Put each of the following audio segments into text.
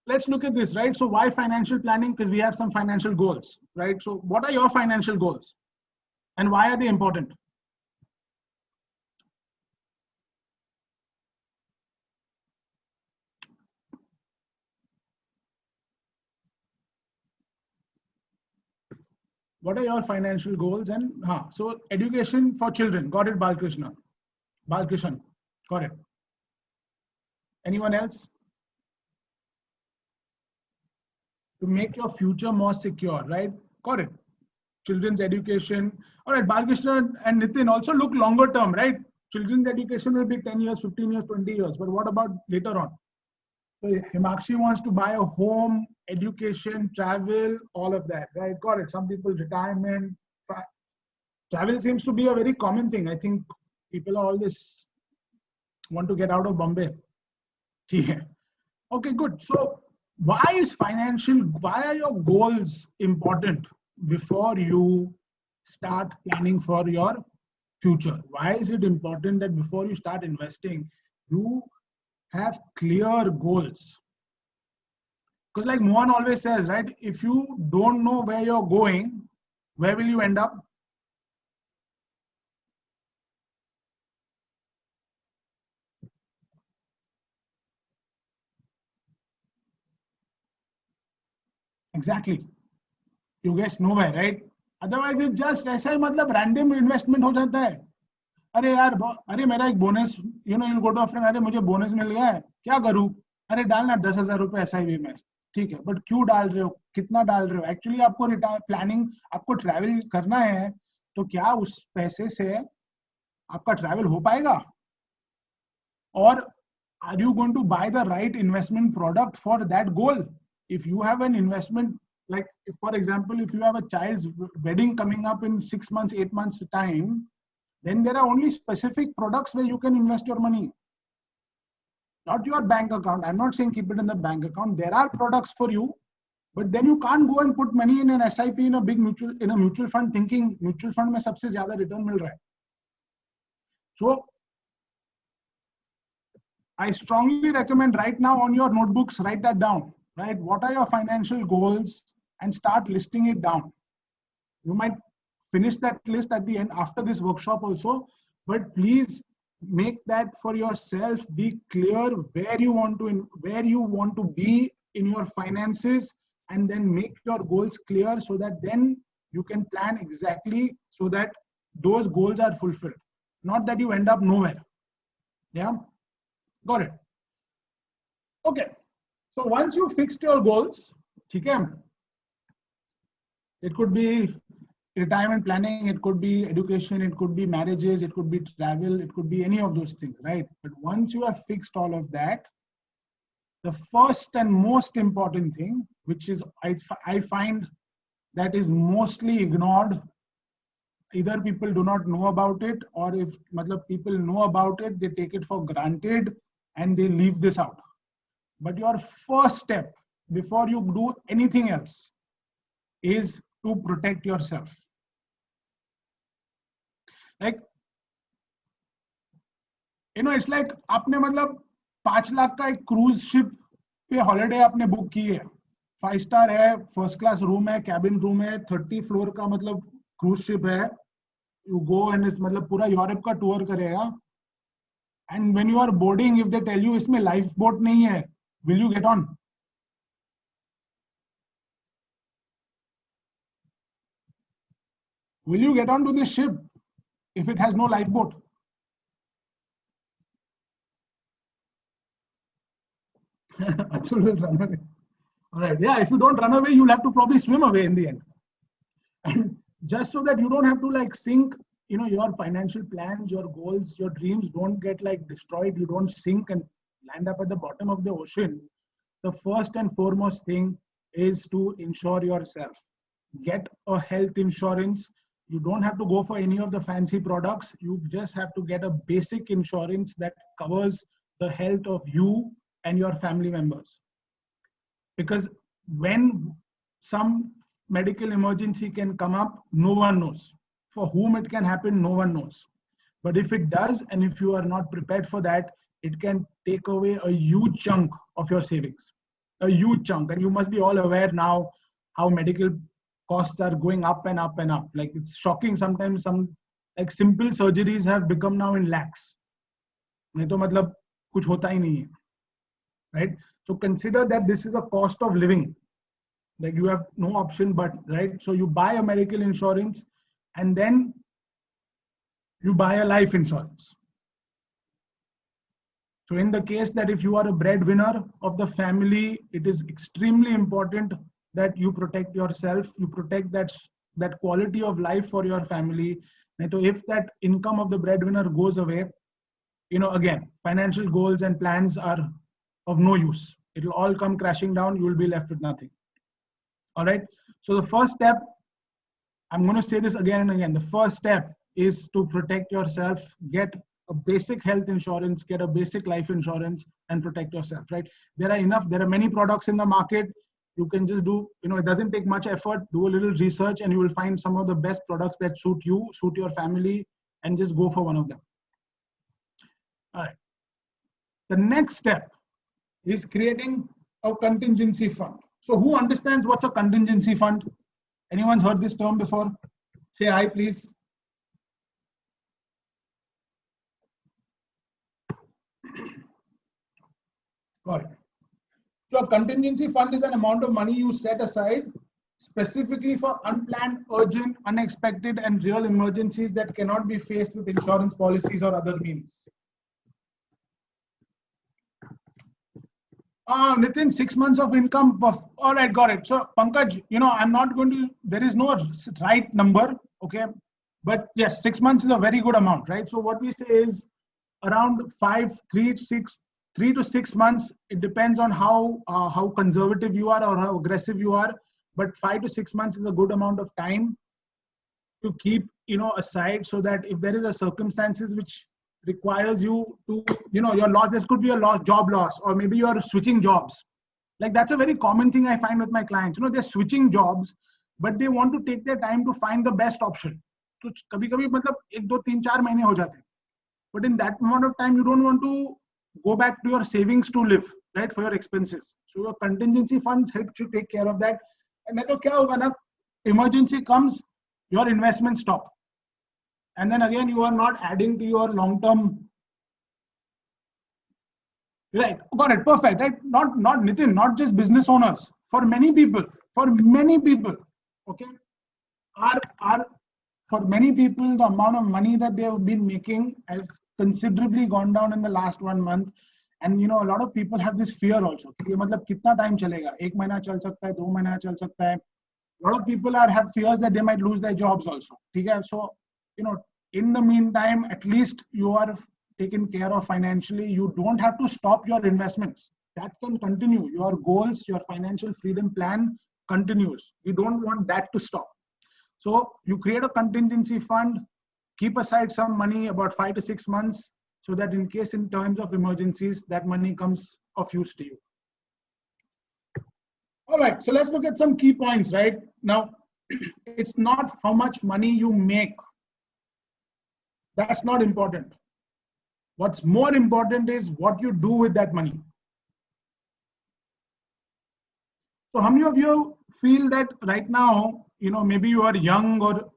let's look at this, right? So why financial planning? Because we have some financial goals, right? So what are your financial goals and why are they important? What are your financial goals? And so education for children, got it, Balkrishna. Balkrishnan, got it. Anyone else? To make your future more secure, right? Got it. Children's education. All right, Balkrishna and Nitin, also look longer term, right? Children's education will be 10 years, 15 years, 20 years. But what about later on? So Himakshi wants to buy a home, education, travel, all of that, right? Got it. Some people retirement. Travel seems to be a very common thing. I think people are all this want to get out of Bombay. Okay, good. So why are your goals important before you start planning for your future? Why is it important that before you start investing, you have clear goals? Because like Mohan always says, right, if you don't know where you're going, where will you end up? Exactly. You guess nowhere, right? Otherwise it's just ऐसा ही मतलब random investment हो जाता है. अरे यार, अरे मेरा एक bonus, you know, you go to friend, अरे मुझे बोनस मिल गया है, क्या करूं? अरे डालना 10,000 रुपए SIP में. ठीक है, बट क्यों डाल रहे हो, कितना डाल रहे हो? एक्चुअली आपको रिटायर प्लानिंग, आपको ट्रैवल करना है, तो क्या उस पैसे से आपका ट्रैवल हो पाएगा? और are you going to buy the right investment product for that goal? If you have an investment, like if, for example, if you have a child's wedding coming up in 6 months, 8 months time, then there are only specific products where you can invest your money, not your bank account. I'm not saying keep it in the bank account. There are products for you, but then you can't go and put money in an SIP, in a big mutual fund, thinking mutual fund में सबसे ज़्यादा return मिल रहा है. So I strongly recommend right now on your notebooks, write that down, right? What are your financial goals and start listing it down. You might finish that list at the end after this workshop also, but please make that for yourself. Be clear where you want to be in your finances, and then make your goals clear so that then you can plan exactly so that those goals are fulfilled, not that you end up nowhere. Yeah, got it. Okay, so once you fixed your goals, okay, it could be retirement planning, it could be education, it could be marriages, it could be travel, it could be any of those things, right? But once you have fixed all of that, the first and most important thing, which is I find that is mostly ignored, either people do not know about it, or if people know about it, they take it for granted and they leave this out. But your first step before you do anything else is to protect yourself. Like, you know, it's like आपने 5 लाख का एक cruise ship पे holiday आपने book की है, 5 star है, first class room है, cabin room है, 30 फ्लोर का क्रूज शिप है. यू गो एंड पूरा यूरोप का टूर करेगा. And when you are boarding, if they tell you इसमें लाइफ बोट नहीं है, will you get on? Will you get onto this ship if it has no lifeboat? Atul will run away. All right, yeah, if you don't run away, you'll have to probably swim away in the end. And just so that you don't have to sink, you know, your financial plans, your goals, your dreams don't get destroyed, you don't sink and land up at the bottom of the ocean. The first and foremost thing is to insure yourself. Get a health insurance. You don't have to go for any of the fancy products. You just have to get a basic insurance that covers the health of you and your family members. Because when some medical emergency can come up, no one knows. For whom it can happen, no one knows. But if it does, and if you are not prepared for that, it can take away a huge chunk of your savings. a huge chunk, and you must be all aware now how medical costs are going up and up and up. Like it's shocking sometimes. Some like simple surgeries have become now in lakhs. नहीं तो मतलब कुछ होता ही नहीं है, right? So consider that this is a cost of living. Like you have no option but, right? So you buy a medical insurance and then you buy a life insurance. So in the case that if you are a breadwinner of the family, it is extremely important that you protect yourself, you protect that quality of life for your family. So if that income of the breadwinner goes away, again, financial goals and plans are of no use. It will all come crashing down. You will be left with nothing. All right. So the first step, I'm going to say this again and again. The first step is to protect yourself, get a basic health insurance, get a basic life insurance, and protect yourself, right? There are many products in the market. You can just do, it doesn't take much effort. Do a little research and you will find some of the best products that suit you, suit your family, and just go for one of them. All right. The next step is creating a contingency fund. So who understands what's a contingency fund? Anyone's heard this term before? Say hi, please. Got it. So a contingency fund is an amount of money you set aside specifically for unplanned, urgent, unexpected, and real emergencies that cannot be faced with insurance policies or other means. Nitin, 6 months of income. All right, got it. So Pankaj, I'm not going to, there is no right number, okay? But yes, 6 months is a very good amount, right? So what we say is around 3 to 6 months. It depends on how conservative you are or how aggressive you are. But 5 to 6 months is a good amount of time to keep, aside, so that if there is a circumstances which requires you to, your loss, this could be a job loss, or maybe you are switching jobs. Like that's a very common thing I find with my clients. They're switching jobs, but they want to take their time to find the best option. So कभी-कभी मतलब 1, 2, 3, 4 महीने हो जाते हैं. But in that amount of time, you don't want to go back to your savings to live, right, for your expenses. So your contingency funds help you take care of that. And then क्या होगा ना, emergency comes, your investments stop. And then again, you are not adding to your long-term. Right, got it, perfect, right? Not Nitin, not just business owners. For many people, okay, for many people, the amount of money that they have been making has considerably gone down in the last 1 month. And a lot of people have this fear also. मतलब कितना time चलेगा? 1 महीना चल सकता है, 2 महीना चल सकता है. A lot of people have fears that they might lose their jobs also. So, in the meantime, at least you are taken care of financially. You don't have to stop your investments. That can continue. Your goals, your financial freedom plan continues. You don't want that to stop. So you create a contingency fund, keep aside some money, about 5 to 6 months, so that in case in times of emergencies, that money comes of use to you. All right, so let's look at some key points, right? Now, it's not how much money you make. That's not important. What's more important is what you do with that money. So how many of you feel that right now, maybe you are young, or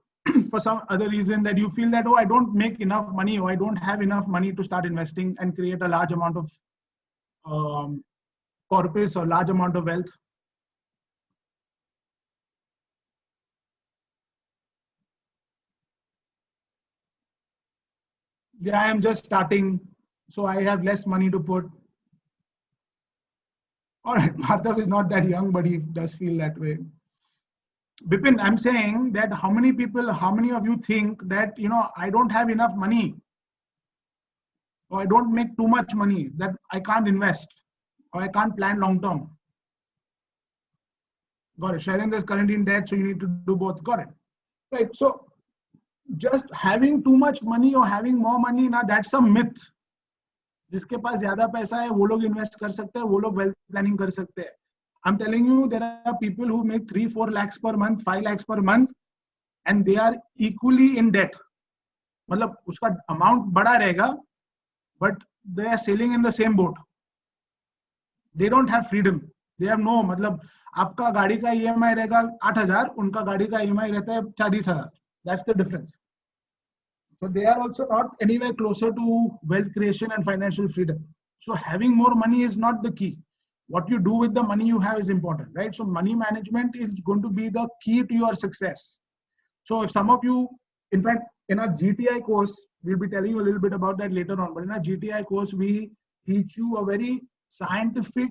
for some other reason that you feel that, oh, I don't make enough money, or I don't have enough money to start investing and create a large amount of corpus or large amount of wealth? Yeah, I am just starting, so I have less money to put. All right, Madhav is not that young, but he does feel that way. Bipin, I'm saying that how many of you think that, I don't have enough money, or I don't make too much money, that I can't invest, or I can't plan long term? Got it. Shailendra is currently in debt, so you need to do both. Got it. Right. So just having too much money or having more money, now that's a myth. जिसके पास ज्यादा पैसा है वो लोग invest कर सकते हैं, वो लोग वेल्थ प्लानिंग कर सकते हैं. I'm telling you, there are people who make 3-4 lakhs per month, 5 lakhs per month, and they are equally in debt. मतलब उसका amount बड़ा रहेगा, but they are sailing in the same boat. They don't have freedom. They have no, मतलब आपका गाड़ी का EMI रहेगा 8,000, उनका गाड़ी का ईएमआई रहता है 40,000. That's the difference. So they are also not anywhere closer to wealth creation and financial freedom. So having more money is not the key. What you do with the money you have is important, right? So money management is going to be the key to your success. So if some of you, in fact, in our GTI course, we'll be telling you a little bit about that later on, but in our GTI course, we teach you a very scientific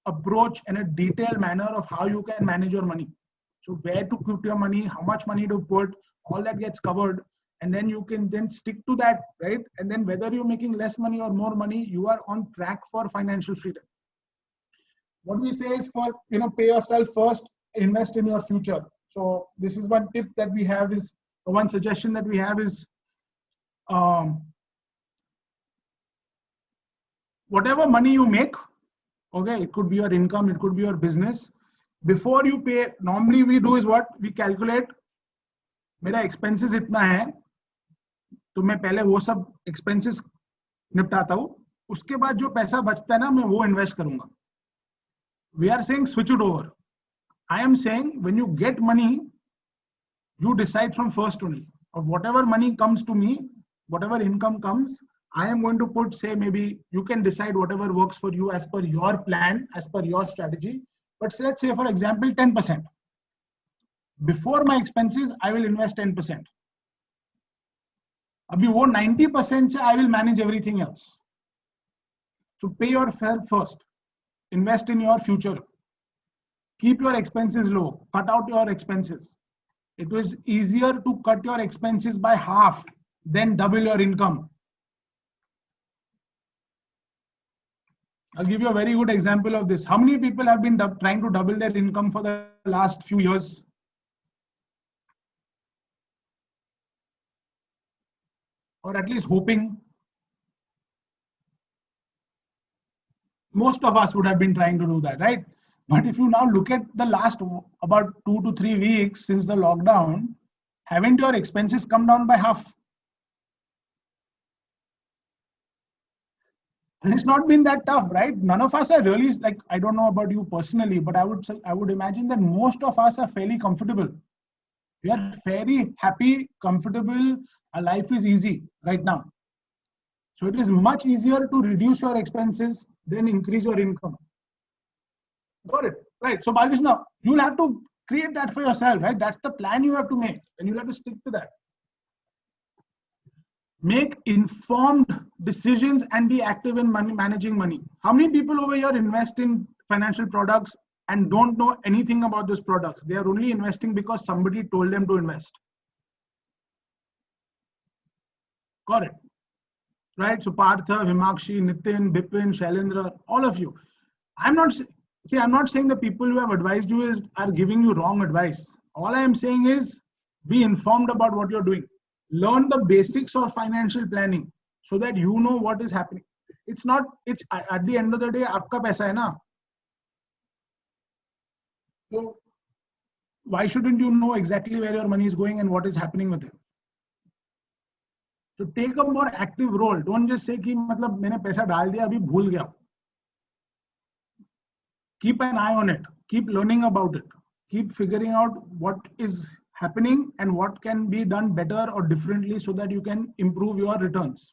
approach and a detailed manner of how you can manage your money. So where to put your money, how much money to put, all that gets covered. And then you can then stick to that, right? And then whether you're making less money or more money, you are on track for financial freedom. What we say is for, pay yourself first, invest in your future. So this is one tip that we have is, one suggestion that we have is, whatever money you make, okay, it could be your income, it could be your business. Before you pay, normally we do is what? We calculate, मेरा expenses इतना है, तो मैं पहले वो सब expenses निपटाता हूँ, उसके बाद जो पैसा बचता है ना, मैं वो invest करूंगा. We are saying switch it over. I am saying when you get money, you decide from first only. Of whatever money comes to me, whatever income comes, I am going to put, say, maybe you can decide whatever works for you as per your plan, as per your strategy. But let's say, for example, 10%. Before my expenses, I will invest 10%. Abhi wo 90% se I will manage everything else. So pay yourself first. Invest in your future. Keep your expenses low. Cut out your expenses. It was easier to cut your expenses by half than double your income. I'll give you a very good example of this. How many people have been trying to double their income for the last few years? Or at least hoping? Most of us would have been trying to do that, right? But if you now look at the last about 2 to 3 weeks since the lockdown, haven't your expenses come down by half? And it's not been that tough, right? None of us are really, like, I don't know about you personally, but I would imagine that most of us are fairly comfortable. We are very happy, comfortable. Our life is easy right now. So it is much easier to reduce your expenses than increase your income. Got it? Right. So Balakrishna, you'll have to create that for yourself, right? That's the plan you have to make, and you'll have to stick to that. Make informed decisions and be active in managing money. How many people over here invest in financial products and don't know anything about those products? They are only investing because somebody told them to invest. Got it? Right? So Partha, Himakshi, Nitin, Bipin, Shailendra, all of you. I'm not saying the people who have advised you are giving you wrong advice. All I am saying is be informed about what you're doing. Learn the basics of financial planning so that you know what is happening. It's at the end of the day, aapka paisa hai na. So why shouldn't you know exactly where your money is going and what is happening with it? So take a more active role. Don't just say कि मतलब मैंने पैसा डाल दिया अभी भूल गया. Keep an eye on it. Keep learning about it. Keep figuring out what is happening and what can be done better or differently so that you can improve your returns.